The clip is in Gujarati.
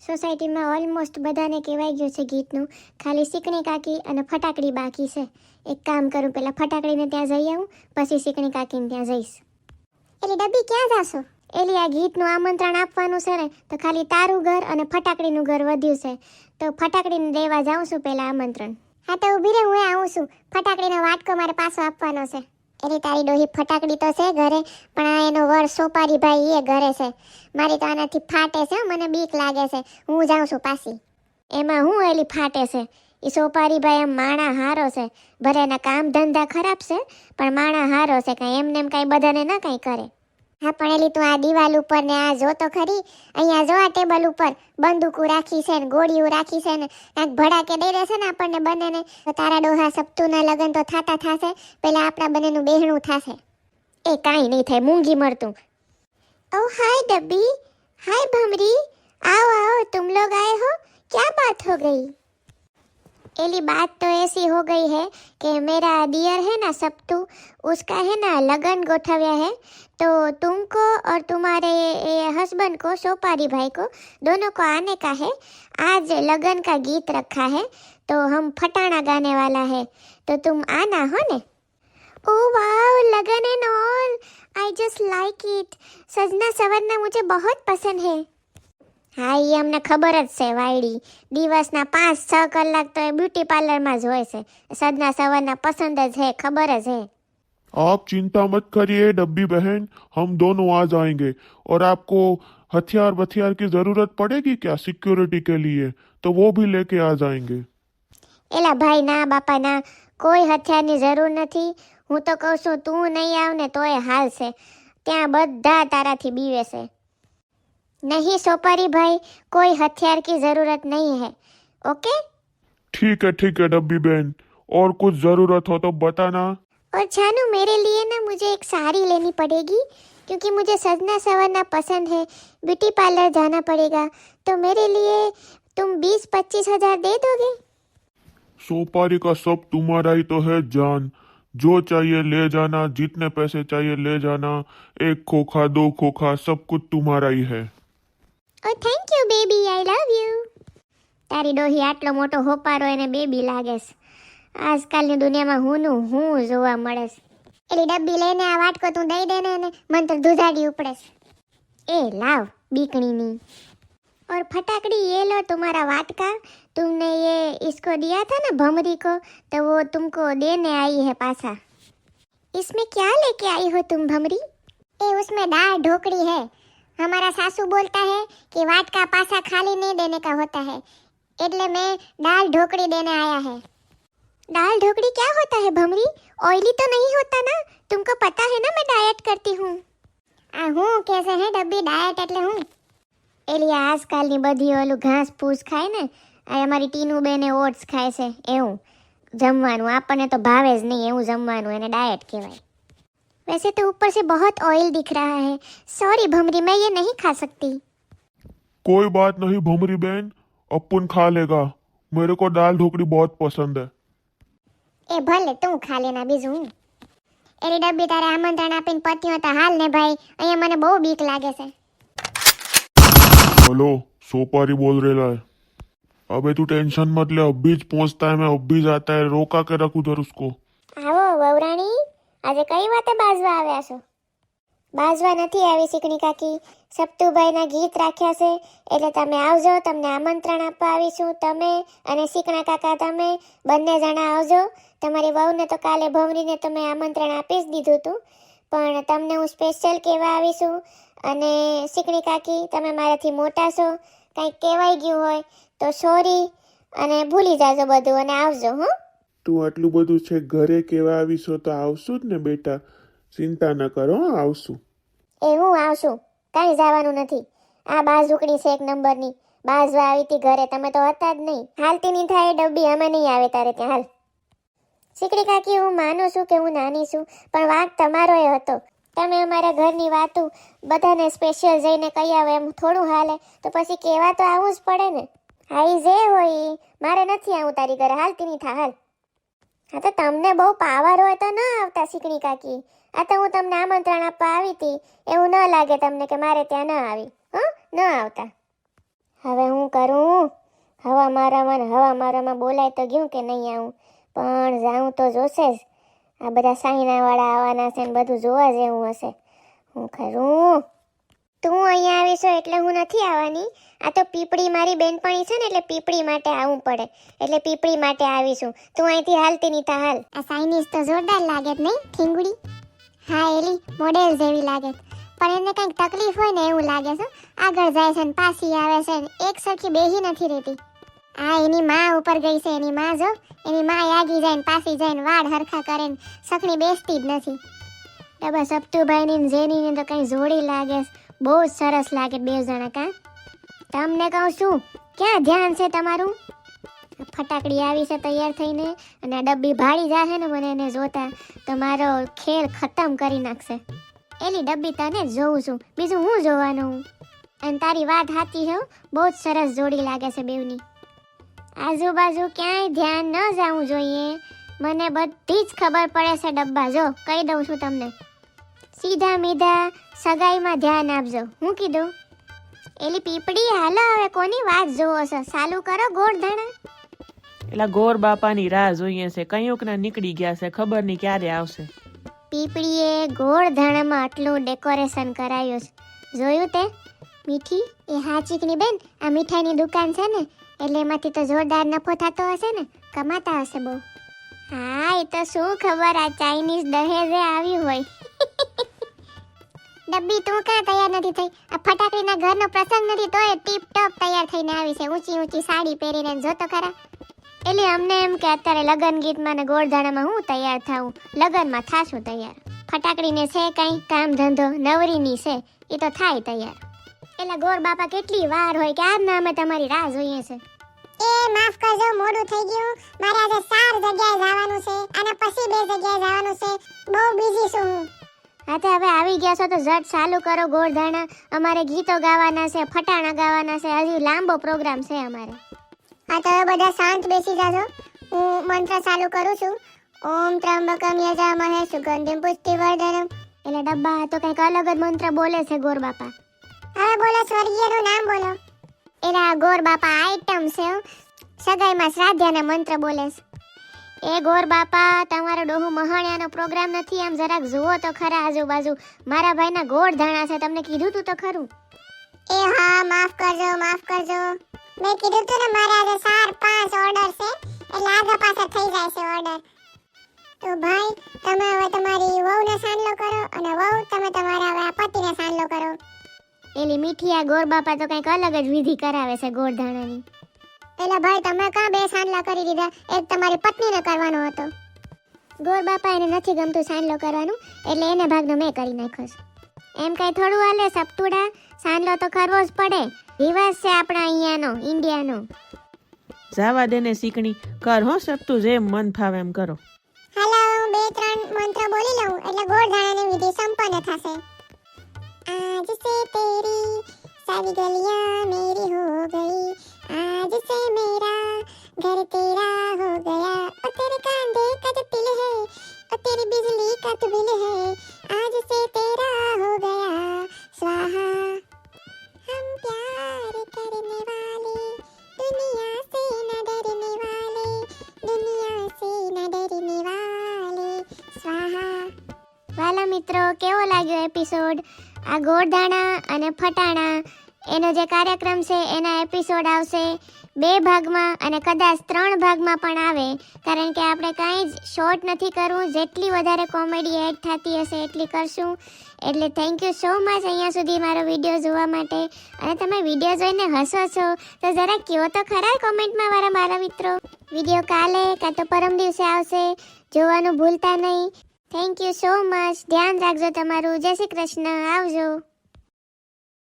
સોસાયટીમાં ઓલમોસ્ટ બધાને કહેવાઈ ગયું છે ગીતનું. ખાલી સીકણી કાકી અને ફટાકડી બાકી છે. એક કામ કરું, પહેલાં ફટાકડીને ત્યાં જઈ આવું, પછી સીકણી કાકીને ત્યાં જઈશ. એલી ડબ્બી ક્યાં જાશો? એલી આ ગીતનું આમંત્રણ આપવાનું છે ને, તો ખાલી તારું ઘર અને ફટાકડીનું ઘર વધ્યું છે, તો ફટાકડીને દેવા જાઉં છું પહેલાં આમંત્રણ. હા તો ઊભી રહે, હું આવું છું. ફટાકડીનો વાટકો મારે પાછો આપવાનો છે. એની તારી ડોહી ફટાકડી તો છે ઘરે, પણ આ એનો વર સોપારી ભાઈ એ ઘરે છે. મારી તો આનાથી ફાટે છે, મને બીક લાગે છે. હું જાઉં છું પાછી. એમાં હું એલી ફાટે છે? એ સોપારી ભાઈ એમ માણા હારો છે, ભલે એના કામ ધંધા ખરાબ છે, પણ માણા હારો છે. કાંઈ એમને એમ કાંઈ બધાને ના કાંઈ કરે. હા પણ એલી તું આ દિવાલ ઉપર ને આ જો તો ખરી, અહીંયા જો આ ટેબલ ઉપર બંદૂકો રાખી છે ને ગોળીઓ રાખી છે ને, કાંઈક ભડાકે દઈ દેશે ને આપણને બંનેને, તો તારા ડોહા સપ્તુના લગ્ન તો થતા થશે, પહેલાં આપણા બંનેનું બહેણું થશે. એ કાંઈ નહીં થાય, મૂંગી મરતું. ઓ હાય ડબ્બી, हाय भमरी, आओ आओ, तुम लोग आए हो, क्या बात हो गई? एली बात तो ऐसी हो गई है कि मेरा दियर है ना सप्तू, उसका है ना लगन गोठव्या है, तो तुमको और तुम्हारे हस्बैंड को सोपारी भाई को दोनों को आने का है. आज लगन का गीत रखा है, तो हम फटाना गाने वाला है, तो तुम आना हो ने. ओह वाओ, लगन and all, I just like it. सजना सवरना मुझे बहुत पसंद है. હા એ અમને ખબર જ છે વાયડી, દિવસના 5-6 કલાક તો એ બ્યુટી પાર્લરમાં જ હોય છે. સદના સવારના પસંદ જ है, खबर જ है. आप चिंता मत करिए डब्बी बहन, हम दोनों आ जाएंगे. और आपको हथियार बथियार की जरूरत पड़ेगी क्या सिक्योरिटी के लिए, तो वो भी लेके आ जाएंगे. એલા ભાઈ ના બાપા ના, કોઈ હથિયારની જરૂર નથી. હું તો કહું છું તું નહીં આવ ને તોય હાલ છે, ત્યાં બધા તારાથી બીવે છે. नहीं सोपारी भाई, कोई हथियार की जरूरत नहीं है, ओके? ठीक है डब्बी बहन, और कुछ जरूरत हो तो बताना. और जानू, मेरे लिए ना मुझे एक साड़ी लेनी पड़ेगी, क्योंकि मुझे सजना सवरना पसंद है. ब्यूटी पार्लर जाना पड़ेगा, तो मेरे लिए तुम 20-25 हज़ार दे दोगे? सोपारी का सब तुम्हारा ही तो है जान, जो चाहिए ले जाना, जितने पैसे चाहिए ले जाना, 1 खोखा 2 खोखा सब कुछ तुम्हारा ही है. Oh thank you baby, I love you. તારી ડોહી આટલો મોટો હોપારો એને બેબી લાગે છે. આજકાલની દુનિયામાં હુંનું હું જોવા મળે છે. એલી ડબ્બી લઈને આ વાટકો તું દઈ દે ને, મને તો ધુજાડી ઉપડે છે. એ લાવ બીકણીની. और फटाकड़ी ये लो तुम्हारा वाटका, तुमने ये इसको दिया था ना भमरी को, तो वो तुमको देने आई है पासा. इसमें क्या लेके आई हो तुम भमरी? ए उसमें दाल ढोकड़ी है. हमारा सासू बोलता है कि वाटका पासा खाली नहीं देने का होता है, એટલે मैं दाल ढोकड़ी देने आया है. दाल ढोकड़ी क्या होता है भमरी? ऑयली तो नहीं होता ना? तुमको पता है ना मैं डाइट करती हूँ. आ હું कैसे है डब्बी, डाइट એટલે હું? એલી આજકાલની બધી ઓલું ઘાસ ફૂસ ખાય ને, આ અમારી ટીનું બેને ઓટ્સ ખાય છે, એવું જમવાનું આપણને તો ભાવે જ નહીં, એવું જમવાનું એને ડાયટ કહેવાય. वैसे तो ऊपर से बहुत ऑयल दिख रहा है, सॉरी भमरी, मैं ये नहीं खा सकती. कोई बात नहीं भमरी बहन, अपन खा लेगा, मेरे को दाल ढोकड़ी बहुत पसंद है. ए भले તું ખા લેના, બીજું હું. એલી ડબ્બી તારે આમંત્રણ આપીને પત્યું હતા, હાલ ને ભાઈ, અહીંયા મને બહુ બીક લાગે છે. हेलो, सोपारी बोल रहा है. अबे तू टेंशन मत ले, अभी ज पहुंचता है, मैं अभी जाता है, रोका के रख उधर उसको. આવો વવરાણી, આજે કઈ વાતે બાજવા આવ્યા છો? બાજવા નથી આવી સીકણી કાકી, સપ્તુભાઈના ગીત રાખ્યા છે, એટલે તમે આવજો, તમને આમંત્રણ આપવા આવીશું. તમે અને સીકણા કાકા તમે બંને જણા આવજો. તમારી વહુને તો કાલે ભમરીને તમે આમંત્રણ આપી જ દીધું હતું, પણ તમને હું સ્પેશિયલ કહેવા આવીશું. અને સીકણી કાકી, તમે મારાથી મોટા છો, કંઈક કહેવાઈ ગયું હોય તો સોરી, અને ભૂલી જાજો બધું અને આવજો. હો, તું આટલું બધું છે ઘરે કેવા આવીશો તો આવશું જ ને બેટા, ચિંતા ન કરો, આવશું. એ હું આવશું, કાંઈ જવાનું નથી. આ બાજુકડી છે એક નંબરની, બાજવા આવી હતી ઘરે, તમે તો હતા જ નહીં. હાલતી નહીં થાય ડબ્બી, અમે નહીં આવે તારે ત્યાં. હાલ સીકડી કાકી, હું માનું છું કે હું નાની છું, પણ વાંક તમારો એ હતો. તમે અમારા ઘરની વાતું બધાને સ્પેશિયલ જઈને કહી આવે એમ થોડું હાલે, તો પછી કહેવા તો આવવું જ પડે ને. હાઈ જે હોય, મારે નથી આવું તારી ઘરે, હાલતી નહીં થા. હાલ. હા તો તમને બહુ પાવર હોય તો ન આવતા સીકણી કાકી. આ તો હું તમને આમંત્રણ આપવા આવી હતી, એવું ન લાગે તમને કે મારે ત્યાં ન આવી. ન આવતા. હવે હું કરું? હવા મારામાં બોલાય તો ગયું કે નહીં આવું, પણ જાઉં તો જોશે જ. આ બધા સાઈનાવાળા આવવાના છે ને બધું જોવા જેવું હશે. હું કરું? તું અહીંયા આવીશો એટલે હું નથી આવવાની. આ તો પીપળી મારી બેનપણી છે ને, એટલે પીપળી માટે આવવું પડે, એટલે પીપળી માટે આવીશું. તું અહીંથી હાલતી નહીં તા હાલ. આ સાઈનીઝ તો જોરદાર લાગે નહીં ઠીંગુડી? હા એલી મોડેલ જેવી લાગે, પણ એને કંઈક તકલીફ હોય ને એવું લાગે છે. આગળ જાય છે ને પાછી આવે છે ને એક સરખી બેહી નથી રહેતી. આ એની માં ઉપર ગઈ છે. એની માં જો, એની માં આગી જાય ને પાછી જાય ને વાળ હરખા કરે ને સખણી બેસતી જ નથી. ડબા સપ્તુભાઈની ને જેનીની તો કંઈ જોડી લાગે, બહુ જ સરસ લાગે બે જણા. કાં તમને કહું છું, ક્યાં ધ્યાન છે તમારું? ફટાકડી આવી છે તૈયાર થઈને, અને આ ડબ્બી ભાળી જાશે ને મને એને જોતા તો મારો ખેલ ખતમ કરી નાખશે. એલી ડબ્બી તને જ જોઉં છું, બીજું હું જોવાનું હું. અને તારી વાત સાચી છે, બહુ જ સરસ જોડી લાગે છે બેવની. આજુબાજુ ક્યાંય ધ્યાન ન જવું જોઈએ, મને બધી જ ખબર પડે છે ડબ્બા. જો કહી દઉં છું તમને, સીધા મીધા સગાઈમાં ધ્યાન આપજો. હું કીધું? એલી પીપળી હાલો હવે કોની વાત જોવો છો? ચાલુ કરો ગોળધાણા. એટલે ગોર બાપાની રાહ જોઈએ છે, કયુંક ના નીકળી ગયા છે, ખબર નહીં ક્યારે આવશે. પીપળીએ ગોળધાણામાં આટલું ડેકોરેશન કરાયું છે, જોયું તે? મીઠી એ હા ચીકની બેન, આ મીઠાઈની દુકાન છે ને, એટલે એમાંથી તો જોરદાર નફો થતો હશે ને, કમાતા હશે બહુ. હા એ તો શું ખબર આ ચાઇનીઝ દહેજે આવ્યું હોય. ડબ્બી તું કાં તૈયાર નથી થઈ? આ ફટાકડીના ઘરનો પ્રસંગ નથી તોય ટીપ ટોપ તૈયાર થઈને આવી છે, ઊંચી ઊંચી સાડી પહેરીને. જો તો ખરા, એટલે અમને એમ કે અત્યારે લગન ગીતમાં ને ગોળધાણામાં હું તૈયાર થાઉં, લગનમાં થાશું તૈયાર. ફટાકડીને છે કાંઈ કામ ધંધો, નવરીની છે એ તો થાય તૈયાર. એટલે ગોર બાપા કેટલી વાર હોય કે આજના અમે તમારી રાહ જોઈએ છે. એ માફ કરજો, મોડું થઈ ગયું. મારે આજે 4 જગ્યાએ જવાનું છે અને પછી 2 જગ્યાએ જવાનું છે. બહુ બિઝી છું હું. હા તો હવે આવી ગયા છો તો ઝટ ચાલુ કરો ગોળધાણા. અમારે ગીતો ગાવાના છે, ફટાણા ગાવાના છે, હજી લાંબો પ્રોગ્રામ છે અમારે. હા તો હવે બધા શાંત બેસી જાજો. હું મંત્ર ચાલુ કરું છું. ઓમ ત્રંબકમ યજામહે સુગંધિમ પુષ્ટિવર્ધનમ. એટલે ડબ્બા તો કંઈક અલગ જ મંત્ર બોલે છે ગોર બાપા. હવે બોલો, સ્વર્ગીયનું નામ બોલો. એના ગોર બાપા આઈટમ છે, સગાઈમાં શ્રાદ્ધના મંત્ર બોલે છે. એ ગોર બાપા તમારો ડોહુ મહાણિયાનો પ્રોગ્રામ નથી, આમ જરાક જુઓ તો ખરા આજુબાજુ. મારા ભાઈના ગોળધાણા છે, તમને કીધું તું તો ખરું. એ હા માફ કરજો, માફ કરજો. મેં કીધું તું ને મારે આજે 4-5 ઓર્ડર છે, એટલે આગા પાછા થઈ જાય છે ઓર્ડર. તો ભાઈ તમે હવે તમારી વહુને સાંડલો કરો, અને વહુ તમે તમારા હવે આ પતિને સાંડલો કરો. એલી મીઠી આ ગોર બાપા તો કંઈક અલગ જ વિધિ કરાવે છે ગોળધાણાની. એલા ભાઈ તમે કાં 2 સાંડલા કરી દીધા? એક તમારી પત્નીને કરવાનો હતો. ગોર બાપા એને નથી ગમતું સાંડલો કરવાનું, એટલે એને ભાગનો મેં કરી નાખ્યો છે. એમ કઈ થોડું હાલે સપટુડા, સાંડલો તો કરવો જ પડે. રિવાજ છે આપણા અહીંયાનો, ઇન્ડિયાનો. જાવા દેને શીકણી, કર હો સપતું જેમ મન ફાવે એમ કરો. હાલો હું 2-3 મંત્ર બોલી લઉં એટલે ગોળધાણાની વિધિ સંપન્ન થશે. आज से तेरी सारी गलियां मेरी हो गई, आज से मेरा घर तेरा हो गया, और तेरे कांधे का जो तिल है, और तेरी बिजली का तो बिल है, आज से तेरा हो गया स्वाहा. हम प्यार करने वाले दुनिया से न डरने वाले, दुनिया से न डरने वाले स्वाहा. વાલા મિત્રો, કેવો લાગ્યો એપિસોડ? આ ગોળધાણા અને ફટાણા એનો જે કાર્યક્રમ છે એના એપિસોડ આવશે 2 ભાગમાં અને કદાચ 3 ભાગમાં પણ આવે, કારણ કે આપણે કાંઈ જ શોર્ટ નથી કરવું. જેટલી વધારે કોમેડી એડ થતી હશે એટલી કરશું. એટલે થેન્ક યુ સો મચ અહીંયા સુધી મારો વિડીયો જોવા માટે. અને તમે વિડીયો જોઈને હસો છો તો જરા કહો તો ખરા કોમેન્ટમાં મારા મિત્રો. વિડીયો કાલે કાં તો પરમ દિવસે આવશે, જોવાનું ભૂલતા નહીં. Thank you so much. ધ્યાન રાખજો તમારું. જય શ્રી કૃષ્ણ. આવજો.